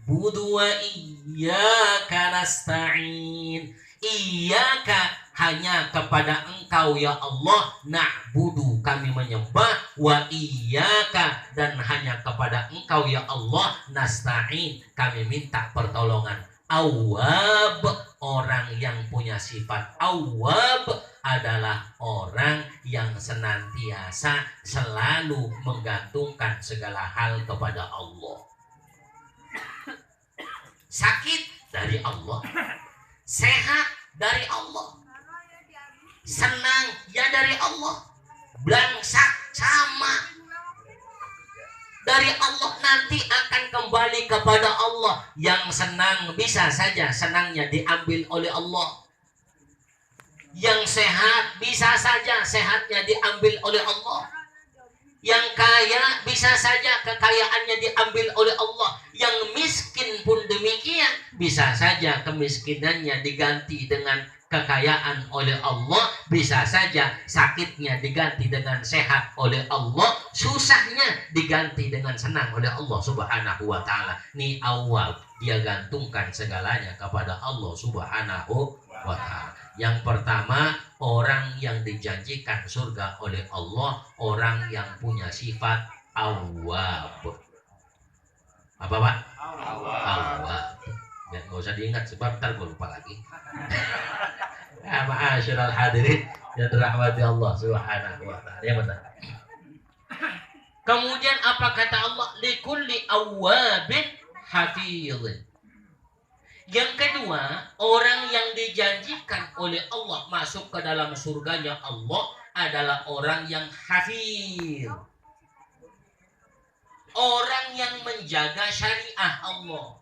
na'budu wa iyyaka nasta'in. Iyyaka, hanya kepada Engkau ya Allah, na'budu, kami menyembah, wa iyyaka, dan hanya kepada Engkau ya Allah, nasta'in, kami minta pertolongan. Awwab, orang yang punya sifat awwab adalah orang yang senantiasa selalu menggantungkan segala hal kepada Allah. Sakit dari Allah, sehat dari Allah, senang ya dari Allah, belangsak sama dari Allah, nanti akan kembali kepada Allah. Yang senang bisa saja senangnya diambil oleh Allah, yang sehat bisa saja sehatnya diambil oleh Allah, yang kaya bisa saja kekayaannya diambil oleh Allah, yang miskin pun demikian, bisa saja kemiskinannya diganti dengan kekayaan oleh Allah, bisa saja sakitnya diganti dengan sehat oleh Allah, susahnya diganti dengan senang oleh Allah Subhanahu wa ta'ala. Ini awal, dia gantungkan segalanya kepada Allah Subhanahu wa ta'ala. Yang pertama, orang yang dijanjikan surga oleh Allah, orang yang punya sifat awwab. Apa Pak? Awwab. Biar nggak usah diingat sebab ntar gue lupa lagi. Ma'asyiral hadirin yang dirahmati Allah Subhanahu wa ta'ala. Yang benar. Kemudian apa kata Allah? Likulli awwabin hafizin. Yang kedua, orang yang dijanjikan oleh Allah masuk ke dalam surganya Allah adalah orang yang hafiz. Orang yang menjaga syariah Allah.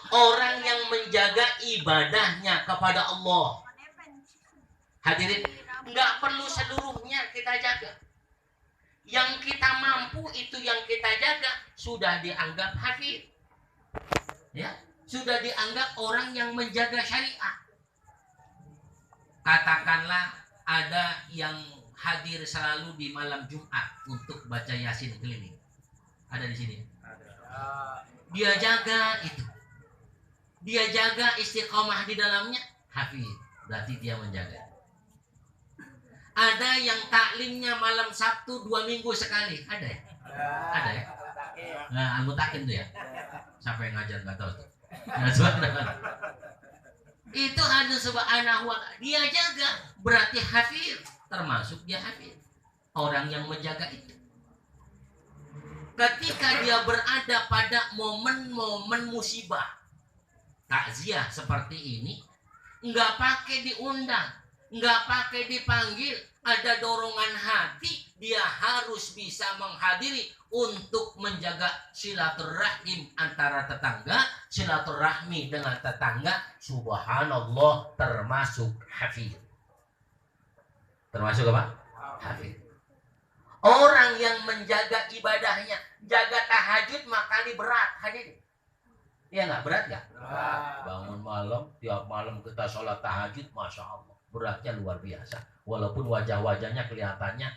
Orang yang menjaga ibadahnya kepada Allah. Hadirin, nggak perlu seluruhnya kita jaga. Yang kita mampu itu yang kita jaga sudah dianggap hafiz. Ya, sudah dianggap orang yang menjaga syariah. Katakanlah ada yang hadir selalu di malam Jumat untuk baca Yasin keliling. Ada di sini. Dia jaga itu. Dia jaga istiqomah di dalamnya, hafiz. Berarti dia menjaga. Ada yang taklimnya malam Sabtu 2 minggu sekali. Ada ya? Ada ya? Nah, al-mutakin tuh ya. Siapa yang ngajar nggak tahu tuh. Itu ada subhanahu wa ta'ala. Dia jaga, berarti hafiz. Termasuk dia hafiz. Orang yang menjaga itu. Ketika dia berada pada momen-momen musibah, takziah seperti ini, nggak pakai diundang, nggak pakai dipanggil, ada dorongan hati, dia harus bisa menghadiri untuk menjaga silaturahim antara tetangga, silaturahmi dengan tetangga. Subhanallah, termasuk hafiz. Termasuk apa? Hafiz. Orang yang menjaga ibadahnya, jaga tahajud makali berat, hadirin. Iya nggak, berat nggak? Bangun malam, tiap malam kita sholat tahajud, masya Allah, beratnya luar biasa. Walaupun wajah-wajahnya kelihatannya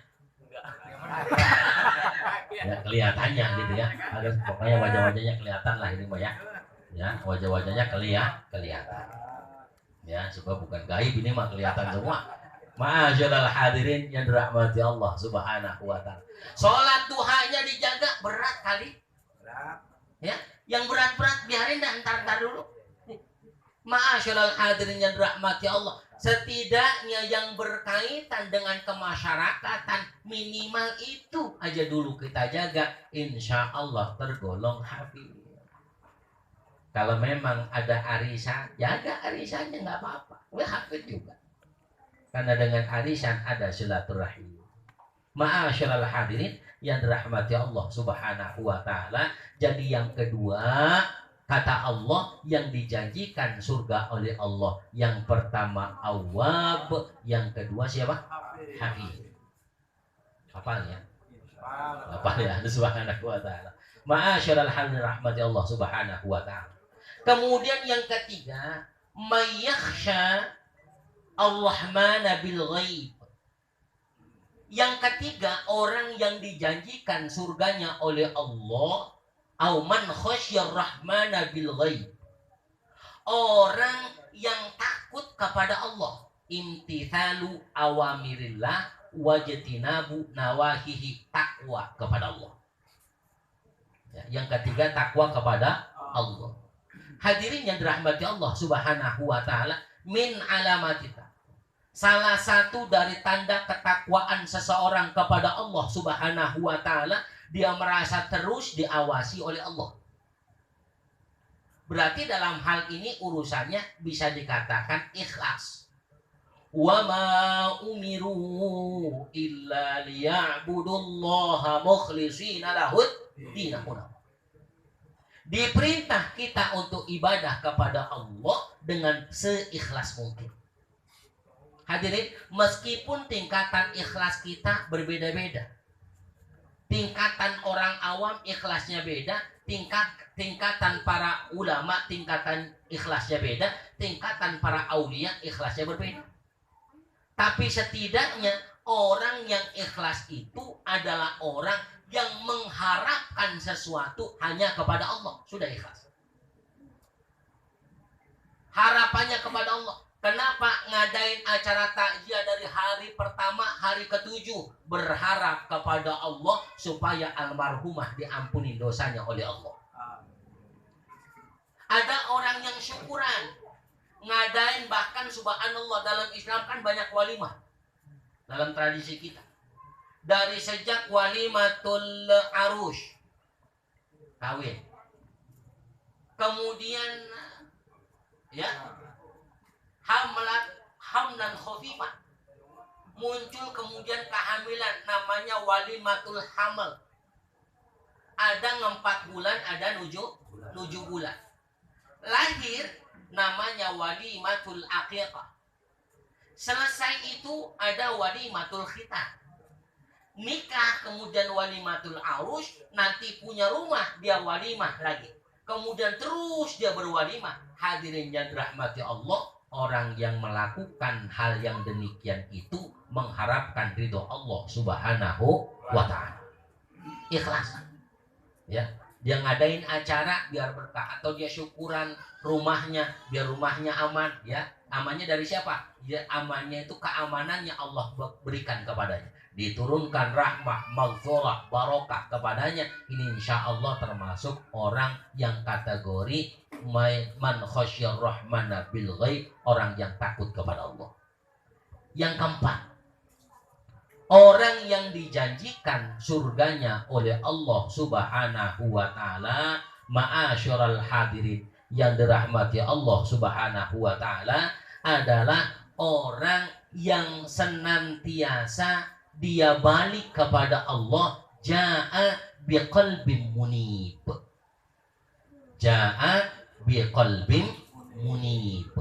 ya kelihatannya gitu ya. Ada pokoknya wajah-wajahnya kelihatan lah ini Mbak ya. Ya, wajah-wajahnya kelihatan. Ya, sebab bukan gaib ini mah kelihatan semua. Ma'asyiral hadirin yang dirahmati Allah Subhanahu wa ta'ala. Sholat duhanya dijaga, berat kali. Ya, yang berat-berat biarin dah, entar dulu. Ma'asyiral hadirin yang dirahmati Allah, setidaknya yang berkaitan dengan kemasyarakatan minimal itu aja dulu kita jaga, insya Allah tergolong hafiz. Kalau memang ada arisan, jaga arisannya nggak apa-apa, hafiz juga. Karena dengan arisan ada silaturahim. Ma'asyiral hadirin yang dirahmati Allah Subhanahu wa ta'ala. Jadi yang kedua, kata Allah, yang dijanjikan surga oleh Allah, yang pertama awwab, yang kedua siapa? Hafiz. Hafal ya? Hafal ya, Subhanahu wa ta'ala. Ma'asyiral hadirin rahmati Allah Subhanahu wa ta'ala. Kemudian yang ketiga, mayyakhsha ar-rahmana bil ghaib. Yang ketiga, orang yang dijanjikan surganya oleh Allah Au man khasyar rahmana bil ghaib. Orang yang takut kepada Allah, imtithalu awamirillah wajtinabu nawahihi, takwa kepada Allah. Ya, yang ketiga takwa kepada Allah. Hadirin yang dirahmati Allah Subhanahu wa taala, min alamatita. Salah satu dari tanda ketakwaan seseorang kepada Allah Subhanahu wa taala, dia merasa terus diawasi oleh Allah. Berarti dalam hal ini urusannya bisa dikatakan ikhlas. Wa ma umiru illa liya'budullaha mukhlishina lahud dinahum. Diperintah kita untuk ibadah kepada Allah dengan seikhlas mungkin. Hadirin, meskipun tingkatan ikhlas kita berbeda-beda. Tingkatan orang awam ikhlasnya beda, tingkatan para ulama tingkatan ikhlasnya beda, tingkatan para aulia ikhlasnya berbeda. Tapi setidaknya orang yang ikhlas itu adalah orang yang mengharapkan sesuatu hanya kepada Allah. Sudah ikhlas. Harapannya kepada Allah. Kenapa ngadain acara takziah dari hari pertama, hari ke-7? Berharap kepada Allah supaya almarhumah diampuni dosanya oleh Allah. Ada orang yang syukuran, ngadain, bahkan subhanallah, dalam Islam kan banyak walimah dalam tradisi kita. Dari sejak walimatul arush, kawin, kemudian ya hamlan khafifah, muncul kemudian kehamilan, namanya walimatul hamal. Ada 4 bulan, ada 7 bulan. Lahir, namanya walimatul aqiqah. Selesai itu ada walimatul khitan. Nikah, kemudian walimatul arush, nanti punya rumah, dia walimah lagi. Kemudian terus dia berwalimah. Hadirin yang dirahmati Allah, orang yang melakukan hal yang demikian itu mengharapkan ridho Allah Subhanahu wa ta'ala. Ikhlas. Ya, dia ngadain acara biar berkah, atau dia syukuran rumahnya biar rumahnya aman, ya. Amannya dari siapa? Ya, amannya itu keamanan yang Allah berikan kepadanya. Diturunkan rahmah, maghfirah, barokah kepadanya. Ini insya Allah termasuk orang yang kategori man khasyar rahmana bil ghaib, orang yang takut kepada Allah. Yang keempat, orang yang dijanjikan surganya oleh Allah Subhanahu wa ta'ala, ma'asyiral hadirin yang dirahmati Allah Subhanahu wa ta'ala, adalah orang yang senantiasa dia balik kepada Allah, ja'a biqalbin munib. Ja'a biqalbin munib.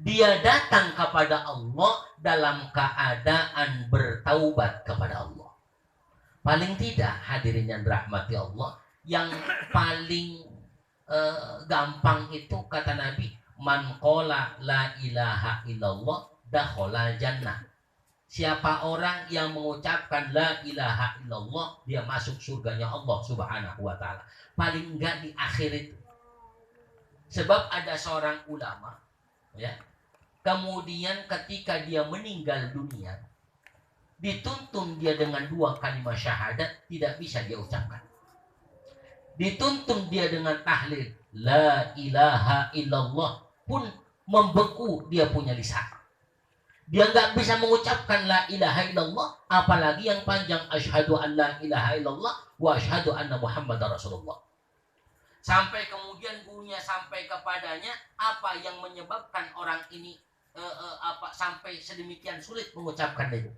Dia datang kepada Allah dalam keadaan bertaubat kepada Allah. Paling tidak, hadirin yang dirahmati Allah, yang paling gampang itu kata Nabi, man qala la ilaha illallah dakhala jannah. Siapa orang yang mengucapkan la ilaha illallah, dia masuk surganya Allah Subhanahu wa ta'ala. Paling enggak di akhir itu. Sebab ada seorang ulama, ya, kemudian ketika dia meninggal dunia, dituntun dia dengan 2 kalimat syahadat, tidak bisa dia ucapkan. Dituntun dia dengan tahlil la ilaha illallah, pun membeku dia punya lisan. Dia nggak bisa mengucapkan la ilaha illallah, apalagi yang panjang asyhadu an la ilaha illallah wa asyhadu anna muhammadar rasulullah. Sampai kemudian gurunya sampai kepadanya, apa yang menyebabkan orang ini sampai sedemikian sulit mengucapkan itu.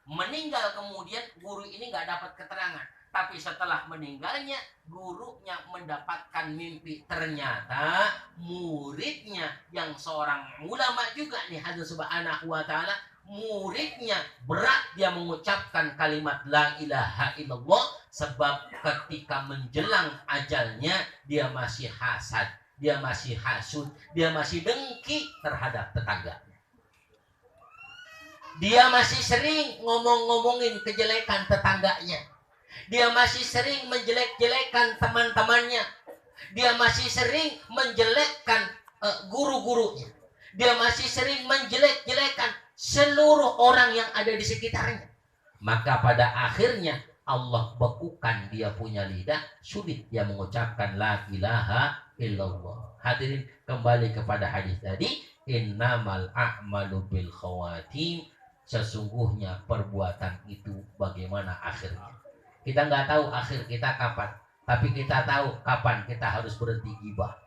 Meninggal kemudian, guru ini nggak dapat keterangan. Tapi setelah meninggalnya, gurunya mendapatkan mimpi. Ternyata muridnya yang seorang ulama juga nih, hadis subhanahu wa ta'ala, muridnya berat dia mengucapkan kalimat la ilaha illallah, sebab ketika menjelang ajalnya dia masih hasad, dia masih hasud, dia masih dengki terhadap tetangganya. Dia masih sering ngomong-ngomongin kejelekan tetangganya. Dia masih sering menjelek-jelekan teman-temannya. Dia masih sering menjelekkan guru-gurunya. Dia masih sering menjelek-jelekan seluruh orang yang ada di sekitarnya. Maka pada akhirnya Allah bekukan dia punya lidah, sulit dia mengucapkan la ilaha illallah. Hadirin, kembali kepada hadis tadi, innamal a'malu bil khawatim, sesungguhnya perbuatan itu bagaimana akhirnya. Kita nggak tahu akhir kita kapan, tapi kita tahu kapan kita harus berhenti gibah.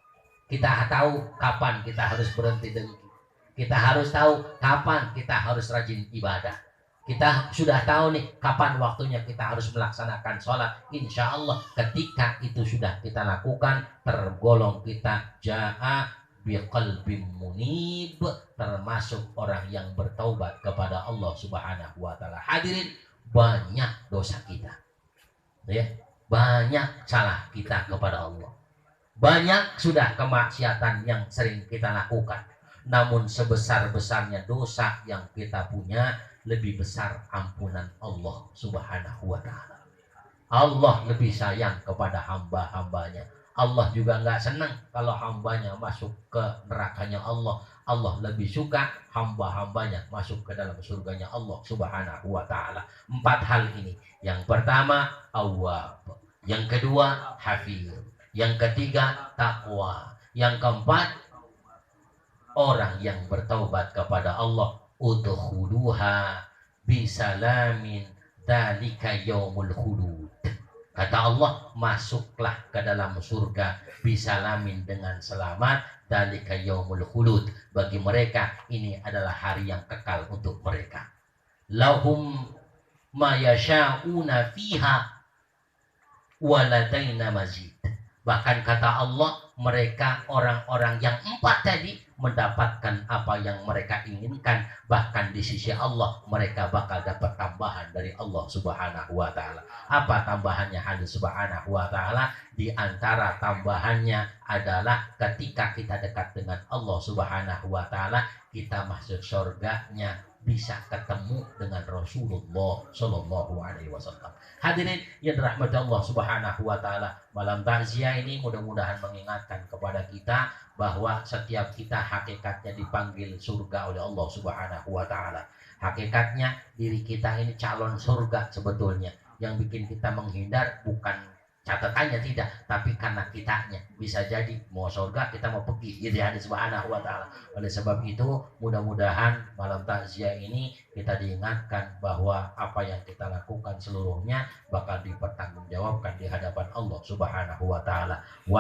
Kita tahu kapan kita harus berhenti dengki. Kita harus tahu kapan kita harus rajin ibadah. Kita sudah tahu nih kapan waktunya kita harus melaksanakan sholat. Insya Allah ketika itu sudah kita lakukan, tergolong kita ja'a biqalbim munib, termasuk orang yang bertaubat kepada Allah Subhanahu wa taala. Hadirin, banyak dosa kita. Ya, banyak salah kita kepada Allah. Banyak sudah kemaksiatan yang sering kita lakukan. Namun sebesar-besarnya dosa yang kita punya, lebih besar ampunan Allah Subhanahu wa ta'ala. Allah lebih sayang kepada hamba-hambanya. Allah juga nggak senang kalau hambanya masuk ke nerakanya Allah. Allah lebih suka hamba-hambanya masuk ke dalam surganya Allah Subhanahu wa ta'ala. 4 hal ini. Yang pertama, awwab. Yang kedua, hafiz. Yang ketiga, taqwa. Yang keempat, orang yang bertaubat kepada Allah. Udkhuluha bisalamin dzalika yaumul khulud. Kata Allah, masuklah ke dalam surga bisalamin dengan selamat, dzalika yaumul khulud. Bagi mereka ini adalah hari yang kekal untuk mereka. Lahum ma yasha'una fiha waladaina mazid. Bahkan kata Allah, mereka orang-orang yang 4 tadi mendapatkan apa yang mereka inginkan. Bahkan di sisi Allah mereka bakal dapat tambahan dari Allah Subhanahu wa ta'ala. Apa tambahannya Allah Subhanahu wa ta'ala? Di antara tambahannya adalah ketika kita dekat dengan Allah Subhanahu wa ta'ala, kita masuk surganya bisa ketemu dengan Rasulullah Shallallahu Alaihi Wasallam. Hadirin yang dirahmati Allah Subhanahu wa ta'ala, malam takziah ini mudah-mudahan mengingatkan kepada kita bahwa setiap kita hakikatnya dipanggil surga oleh Allah Subhanahu wa ta'ala. Hakikatnya diri kita ini calon surga sebetulnya. Yang bikin kita menghindar bukan catatannya, tidak, tapi karena kitanya. Bisa jadi mau surga kita mau pergi, gitu ya, Subhanahu wa ta'ala. Oleh sebab itu mudah-mudahan malam takziah ini kita diingatkan bahwa apa yang kita lakukan seluruhnya bakal dipertanggungjawabkan di hadapan Allah Subhanahu wa ta'ala. Wa